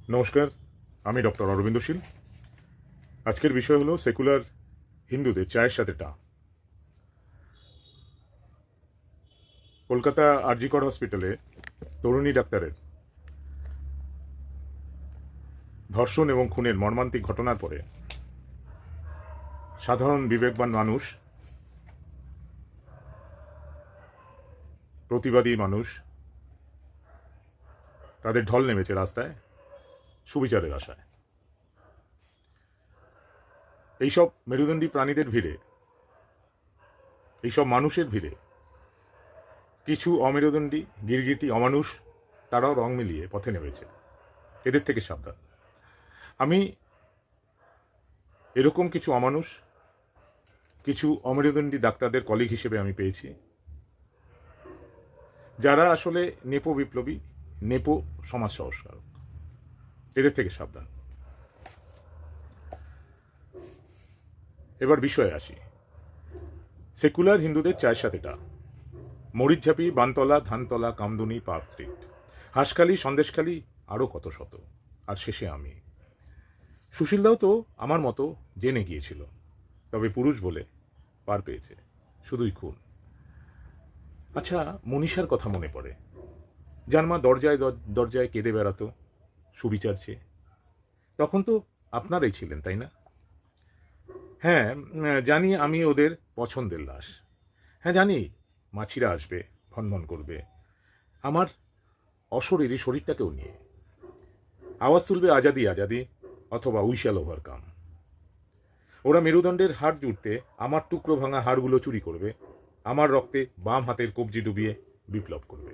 নমস্কার, আমি ডক্টর অরবিন্দ শীল। আজকের বিষয় হলো সেকুলার হিন্দুদের চায়ের সাথে টা। কলকাতা আরজিকর হসপিটালে তরুণী ডাক্তারের ধর্ষণ এবং খুনের মর্মান্তিক ঘটনার পরে সাধারণ বিবেকবান মানুষ, প্রতিবাদী মানুষ তাদের ঢল নেমেছে রাস্তায় সুবিচারের আশায়। এইসব মেরুদণ্ডী প্রাণীদের ভিড়ে, এইসব মানুষের ভিড়ে কিছু অমেরুদণ্ডী গিরগিটি অমানুষ তারাও রং মিলিয়ে পথে নেমেছে। এদের থেকে সাবধান। আমি এরকম কিছু অমানুষ, কিছু অমেরুদণ্ডী ডাক্তারদের কলিগ হিসেবে আমি পেয়েছি, যারা আসলে নেপো বিপ্লবী, নেপো সমাজ সংস্কারক। এদের থেকে সাবধান। এবার বিষয়ে আসি। সেকুলার হিন্দুদের চায়ের সাথে টা। মরিচঝাপি, বানতলা, ধানতলা, কামদুনি, পার্ক স্ট্রিট, হাঁসখালি, সন্দেশখালি, আরও কত শত। আর শেষে আমি। সুশীলদাও তো আমার মতো জেনে গিয়েছিল, তবে পুরুষ বলে পার পেয়েছে। শুধুই খুন। আচ্ছা, মনীষার কথা মনে পড়ে, যার মা দরজায় দরজায় কেঁদে বেড়াতো সুবিচার চেয়ে। তখন তো আপনারাই ছিলেন, তাই না? হ্যাঁ, জানি আমি ওদের পছন্দের লাশ। হ্যাঁ, জানি মাছিরা আসবে, ভনভন করবে আমার অশরীরী শরীরটাকেও নিয়ে। আওয়াজ তুলবে আজাদি আজাদি, অথবা উই শ্যাল ওভারকাম। ওরা মেরুদণ্ডের হাড় জুড়তে আমার টুকরো ভাঙা হাড়গুলো চুরি করবে, আমার রক্তে বাম হাতের কবজি ডুবিয়ে বিপ্লব করবে।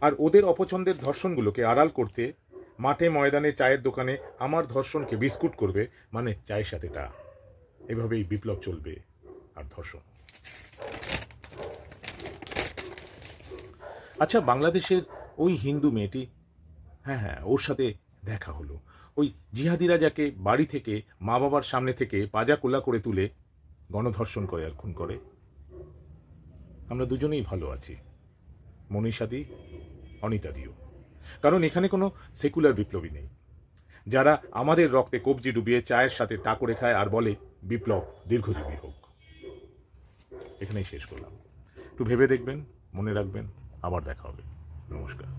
আর ওদের অপছন্দের ধর্ষণগুলোকে আড়াল করতে মাঠে ময়দানে চায়ের দোকানে আমার ধর্ষণকে বিস্কুট করবে, মানে চায়ের সাথে টা। এভাবেই বিপ্লব চলবে আর ধর্ষণ। আচ্ছা, বাংলাদেশের ওই হিন্দু মেয়েটি, হ্যাঁ, ওর সাথে দেখা হলো। ওই জিহাদিরা যাকে বাড়ি থেকে মা বাবার সামনে থেকে পাজা কোলা করে তুলে গণধর্ষণ করে আর খুন করে। আমরা দুজনেই ভালো আছি, মনীষাদি, অনিতাদিও। কারণ এখানে কোনো সেকুলার বিপ্লবী নেই, যারা আমাদের রক্তে কবজি ডুবিয়ে চায়ের সাথে টা করে খায় আর বলে বিপ্লব দীর্ঘজীবী হোক। এখানেই শেষ করলাম। একটু ভেবে দেখবেন, মনে রাখবেন। আবার দেখা হবে। নমস্কার।